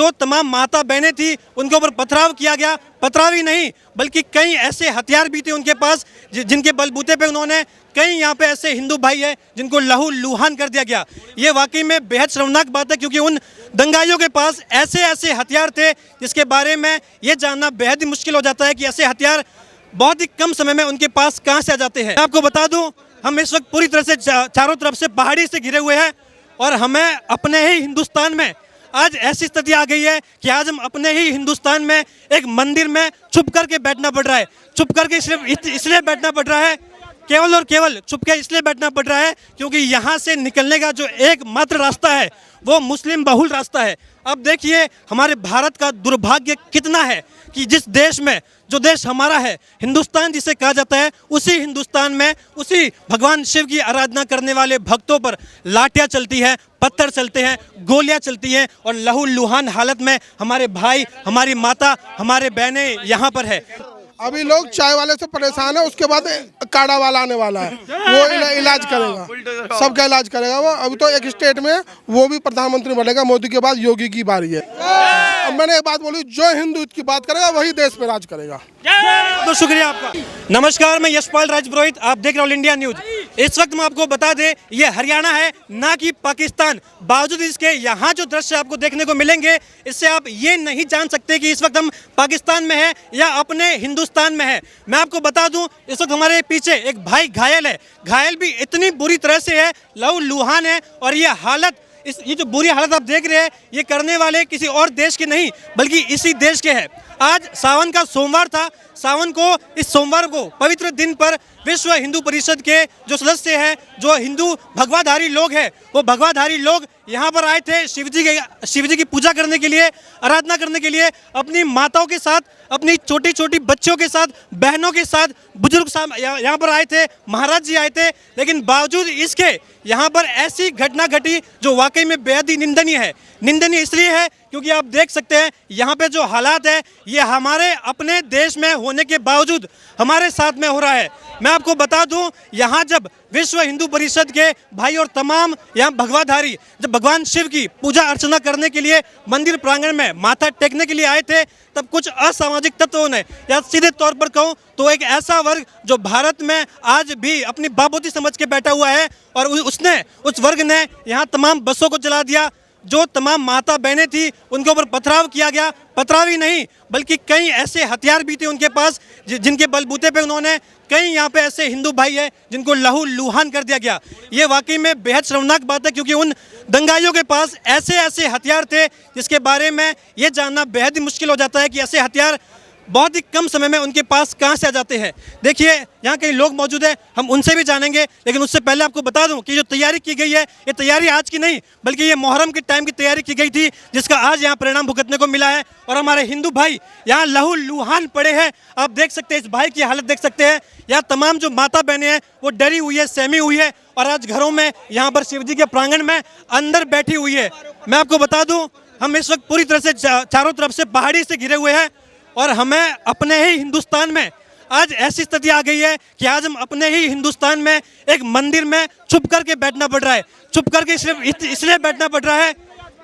जो तमाम माता बहनें थी उनके ऊपर पथराव किया गया। पथराव ही नहीं बल्कि कई ऐसे हथियार भी थे उनके पास जिनके बलबूते पे उन्होंने, कई यहाँ पे ऐसे हिंदू भाई हैं जिनको लहू लुहान कर दिया गया। ये वाकई में बेहद शर्मनाक बात है, क्योंकि उन दंगाइयों के पास ऐसे ऐसे हथियार थे जिसके बारे में ये जानना बेहद ही मुश्किल हो जाता है कि ऐसे हथियार बहुत ही कम समय में उनके पास कहाँ से आ जाते हैं। मैं आपको बता दूं, हम इस वक्त पूरी तरह से चारों तरफ से पहाड़ी से घिरे हुए हैं और हमें अपने ही हिंदुस्तान में आज ऐसी स्थिति आ गई है कि आज हम अपने ही हिंदुस्तान में एक मंदिर में छुप करके बैठना पड़ रहा है। छुप करके सिर्फ इसलिए बैठना पड़ रहा है, केवल और केवल छुप के इसलिए बैठना पड़ रहा है क्योंकि यहाँ से निकलने का जो एकमात्र रास्ता है वो मुस्लिम बहुल रास्ता है। अब देखिए हमारे भारत का दुर्भाग्य कितना है कि जिस देश में, जो देश हमारा है, हिंदुस्तान जिसे कहा जाता है, उसी हिंदुस्तान में उसी भगवान शिव की आराधना करने वाले भक्तों पर लाठियाँ चलती हैं, पत्थर चलते हैं, गोलियाँ चलती हैं और लहू लुहान हालत में हमारे भाई, हमारी माता, हमारे बहनें यहाँ पर है। अभी लोग चाय वाले से परेशान है, उसके बाद काढ़ा वाला आने वाला है, वो इलाज करेगा, सबका इलाज करेगा वो। अभी तो एक स्टेट में वो भी प्रधानमंत्री बनेगा, मोदी के बाद योगी की बारी है। अब मैंने एक बात बोली, जो हिंदू की बात करेगा वही देश पे राज करेगा। तो शुक्रिया आपका। नमस्कार, मैं यशपाल राजपुरोहित, आप देख रहे हो ऑल इंडिया न्यूज। इस वक्त मैं आपको बता दें, ये हरियाणा है ना कि पाकिस्तान। बावजूद इसके यहाँ जो दृश्य आपको देखने को मिलेंगे, इससे आप ये नहीं जान सकते कि इस वक्त हम पाकिस्तान में हैं या अपने हिंदुस्तान में हैं। मैं आपको बता दूं, इस वक्त हमारे पीछे एक भाई घायल है। घायल भी इतनी बुरी तरह से है, लहू लुहान है और ये हालत, ये जो बुरी हालत आप देख रहे हैं, ये करने वाले किसी और देश के नहीं बल्कि इसी देश के हैं। आज सावन का सोमवार था। सावन को, इस सोमवार को, पवित्र दिन पर विश्व हिंदू परिषद के जो सदस्य हैं, जो हिंदू भगवाधारी लोग हैं, वो भगवाधारी लोग यहाँ पर आए थे शिव जी की पूजा करने के लिए, आराधना करने के लिए, अपनी माताओं के साथ, अपनी छोटी छोटी बच्चियों के साथ, बहनों के साथ, बुजुर्ग यहाँ पर आए थे, महाराज जी आए थे। लेकिन बावजूद इसके यहाँ पर ऐसी घटना घटी जो वाकई में बेहद ही निंदनीय है। निंदनीय इसलिए है क्योंकि आप देख सकते हैं यहाँ पे जो हालात है, ये हमारे अपने देश में होने के बावजूद हमारे साथ में हो रहा है। मैं आपको बता दूं, यहाँ जब विश्व हिंदू परिषद के भाई और तमाम यहाँ भगवाधारी जब भगवान शिव की पूजा अर्चना करने के लिए मंदिर प्रांगण में माथा टेकने के लिए आए थे, तब कुछ असामाजिक तत्वों ने, या सीधे तौर पर कहूँ तो एक ऐसा वर्ग जो भारत में आज भी अपनी बाबूती समझ के बैठा हुआ है, और उस वर्ग ने यहाँ तमाम बसों को जला दिया। जो तमाम माता बहनें थी उनके ऊपर पथराव किया गया। पथराव ही नहीं बल्कि कई ऐसे हथियार भी थे उनके पास जिनके बलबूते पे उन्होंने, कई यहाँ पे ऐसे हिंदू भाई हैं जिनको लहू लुहान कर दिया गया। ये वाकई में बेहद शर्मनाक बात है, क्योंकि उन दंगाइयों के पास ऐसे ऐसे हथियार थे जिसके बारे में ये जानना बेहद ही मुश्किल हो जाता है कि ऐसे हथियार बहुत ही कम समय में उनके पास कहाँ से आ जाते हैं। देखिए यहाँ कई लोग मौजूद हैं, हम उनसे भी जानेंगे, लेकिन उससे पहले आपको बता दूं कि जो तैयारी की गई है, ये तैयारी आज की नहीं बल्कि ये मुहर्रम के टाइम की तैयारी की गई थी, जिसका आज यहाँ परिणाम भुगतने को मिला है। और हमारे हिंदू भाई यहाँ लहू लुहान पड़े हैं। आप देख सकते हैं, इस भाई की हालत देख सकते हैं। यहाँ तमाम जो माता बहनें हैं वो डरी हुई है, सहमी हुई है और आज घरों में, यहाँ पर शिव जी के प्रांगण में अंदर बैठी हुई है। मैं आपको बता दूँ, हम इस वक्त पूरी तरह से चारों तरफ से पहाड़ी से घिरे हुए हैं और हमें अपने ही हिंदुस्तान में आज ऐसी स्थिति आ गई है कि आज हम अपने ही हिंदुस्तान में एक मंदिर में छुप करके बैठना पड़ रहा है। छुप करके सिर्फ इसलिए बैठना पड़ रहा है,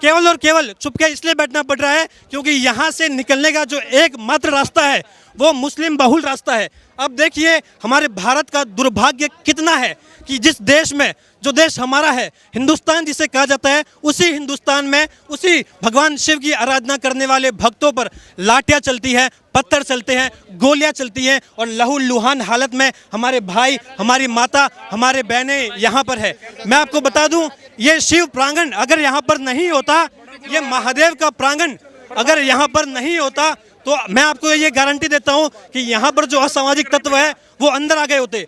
केवल और केवल छुप के इसलिए बैठना पड़ रहा है क्योंकि यहाँ से निकलने का जो एकमात्र रास्ता है वो मुस्लिम बहुल रास्ता है। अब देखिए हमारे भारत का दुर्भाग्य कितना है कि जिस देश में, जो देश हमारा है, हिंदुस्तान जिसे कहा जाता है, उसी हिंदुस्तान में उसी भगवान शिव की आराधना करने वाले भक्तों पर लाठियाँ चलती हैं, पत्थर चलते हैं, गोलियाँ चलती हैं और लहू लुहान हालत में हमारे भाई, हमारी माता, हमारे बहनें यहाँ पर है। मैं आपको बता दूं, ये शिव प्रांगण अगर यहाँ पर नहीं होता, ये महादेव का प्रांगण अगर यहाँ पर नहीं होता, तो मैं आपको ये गारंटी देता हूँ कि यहाँ पर जो असामाजिक तत्व है वो अंदर आ गए होते।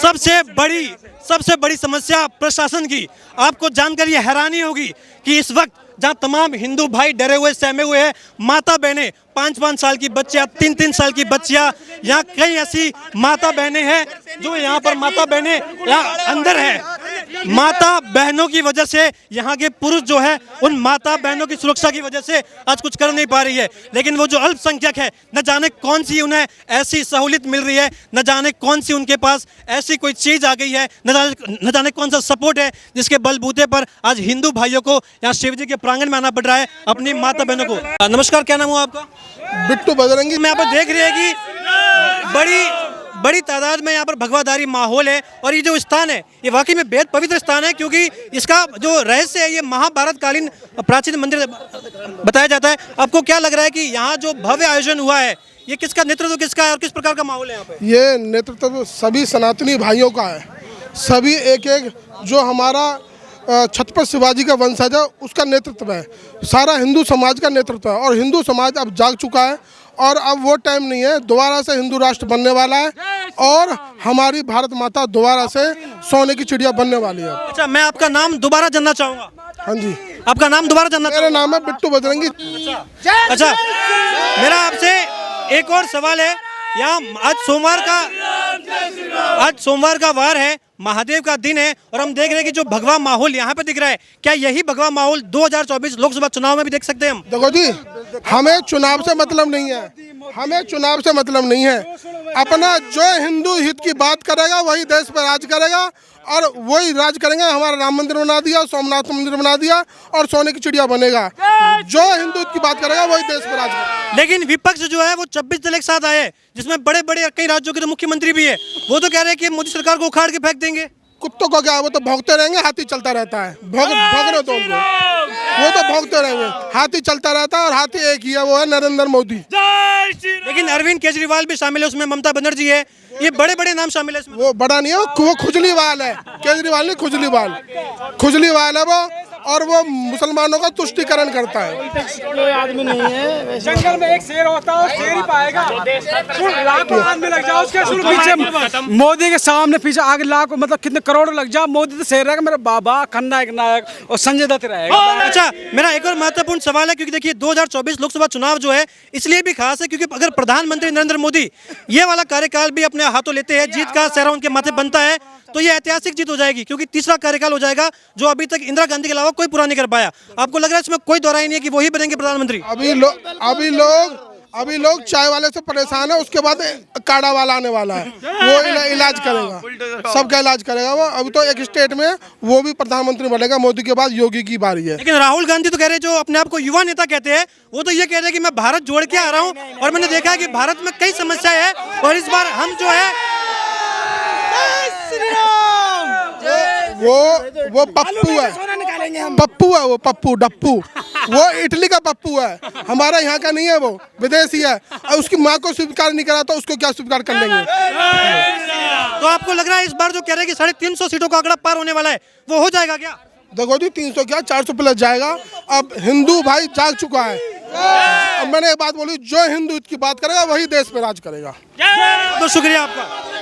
सबसे बड़ी समस्या प्रशासन की, आपको जानकर ये हैरानी होगी कि इस वक्त जहाँ तमाम हिंदू भाई डरे हुए, सहमे हुए हैं, माता बहनें, 5-5 साल की बच्चियाँ, 3-3 साल की बच्चियाँ, यहाँ कई ऐसी माता बहनें हैं जो यहाँ पर माता बहनें यहाँ अंदर हैं। माता बहनों की वजह से यहाँ के पुरुष जो है उन माता बहनों की सुरक्षा की वजह से आज कुछ कर नहीं पा रही है। लेकिन वो जो अल्पसंख्यक है, न जाने कौन सी उन्हें ऐसी सहूलियत मिल रही है, न जाने कौन सी उनके पास ऐसी कोई चीज आ गई है, न जाने कौन सा सपोर्ट है जिसके बलबूते पर आज हिंदू भाइयों को यहाँ शिव जी के प्रांगण में आना पड़ रहा है अपनी माता बहनों को। नमस्कार, क्या नाम हुआ आपका? बिट्टू बजरंगी। मैं यहाँ पर देख रही है कि बड़ी तादाद में यहाँ पर भगवाधारी माहौल है और ये जो स्थान है ये वाकई में बेहद पवित्र स्थान है, क्योंकि इसका जो रहस्य है ये महाभारत कालीन प्राचीन मंदिर बताया जाता है। आपको क्या लग रहा है कि यहाँ जो भव्य आयोजन हुआ है ये किसका नेतृत्व किसका है और किस प्रकार का माहौल है यहाँ पे? ये नेतृत्व सभी सनातनी भाइयों का है। सभी एक एक जो हमारा छत्रपति शिवाजी का वंशज है उसका नेतृत्व है। सारा हिंदू समाज का नेतृत्व है और हिंदू समाज अब जाग चुका है और अब वो टाइम नहीं है, दोबारा से हिंदू राष्ट्र बनने वाला है और हमारी भारत माता दोबारा से सोने की चिड़िया बनने वाली है। अच्छा, मैं आपका नाम दोबारा जानना चाहूँगा। हाँ जी, आपका नाम दोबारा जानना मेरा नाम है बिट्टू बजरंगी। अच्छा, मेरा आपसे एक और सवाल है। यहाँ आज सोमवार का वार है, महादेव का दिन है और हम देख रहे हैं कि जो भगवा माहौल यहाँ पे दिख रहा है, क्या यही भगवा माहौल 2024 लोकसभा चुनाव में भी देख सकते हैं हम? देखो जी, हमें चुनाव से मतलब नहीं है, हमें चुनाव से मतलब नहीं है। अपना जो हिंदू हित की बात करेगा वही देश पर राज करेगा और वही राज करेंगे। हमारा राम मंदिर बना दिया, सोमनाथ मंदिर बना दिया और सोने की चिड़िया बनेगा। जो हिंदू हित की बात करेगा वही देश पर राज करेगा। लेकिन विपक्ष जो है वो 26 दल एक साथ आए हैं, जिसमें बड़े बड़े कई राज्यों के तो मुख्यमंत्री भी है। वो तो कह रहे हैं कि मोदी सरकार को उखाड़ के फेंक देंगे। कुत्तों को क्या है, वो तो भौंकते रहेंगे, हाथी चलता रहता है। भौंकने दो उनको, वो तो भौंकते रहेंगे, हाथी चलता रहता है और हाथी एक ही है, वो है नरेंद्र मोदी। लेकिन अरविंद केजरीवाल भी शामिल है उसमें, ममता बनर्जी है, ये बड़े बड़े नाम शामिल है इसमें। वो बड़ा नहीं है, वो खुजलीवाल है। केजरीवाल नहीं, खुजलीवाल है वो, और वो मुसलमानों का तुष्टीकरण करता है। कोई आदमी नहीं है। जंगल में एक शेर होता है, शेर ही पाएगा। लाखों आदमी लग जाओ उसके पीछे, मोदी के सामने पीछे आगे लाखों मतलब कितने करोड़ लग जाओ, मोदी तो शेर रहेगा, मेरा बाबा खलनायक नायक और संजय दत्त रहेगा। अच्छा, मेरा एक और महत्वपूर्ण सवाल है, क्योंकि देखिए 2024 लोकसभा चुनाव जो है इसलिए भी खास है क्योंकि अगर प्रधानमंत्री नरेंद्र मोदी ये वाला कार्यकाल भी अपने हाथों लेते हैं, जीत का सेहरा उनके माथे बनता है, तो ये ऐतिहासिक जीत हो जाएगी, क्योंकि तीसरा कार्यकाल हो जाएगा जो अभी तक इंदिरा गांधी के अलावा कोई पूरा नहीं कर पाया। आपको लग रहा है इसमें कोई दोहराई नहीं है कि वही बनेंगे प्रधानमंत्री? अभी लोग चाय वाले से परेशान है, उसके बाद काढ़ा वाला आने वाला है, वो इलाज करेगा, सबका इलाज करेगा वो। अभी तो एक स्टेट में वो भी प्रधानमंत्री बनेगा, मोदी के बाद योगी की बारी है। लेकिन राहुल गांधी तो कह रहे हैं, जो अपने आप को युवा नेता कहते हैं, वो तो ये कह रहे हैं कि मैं भारत जोड़ के आ रहा हूँ और मैंने देखा है कि भारत में कई समस्याएं हैं और इस बार हम जो है वो पप्पू है, वो पप्पू डप्पू, वो इटली का पप्पू है, हमारा यहाँ का नहीं है, वो विदेशी है और उसकी माँ को स्वीकार नहीं करा तो उसको क्या स्वीकार कर लेंगे? तो आपको लग रहा है इस बार जो कह रहे हैं कि 350 सीटों का आंकड़ा पार होने वाला है, वो हो जाएगा क्या? देखो जी, 300 क्या 400 प्लस जाएगा। अब हिंदू भाई जाग चुका है। अब मैंने एक बात बोली, जो हिंदू की बात करेगा वही देश पे राज करेगा। तो शुक्रिया आपका।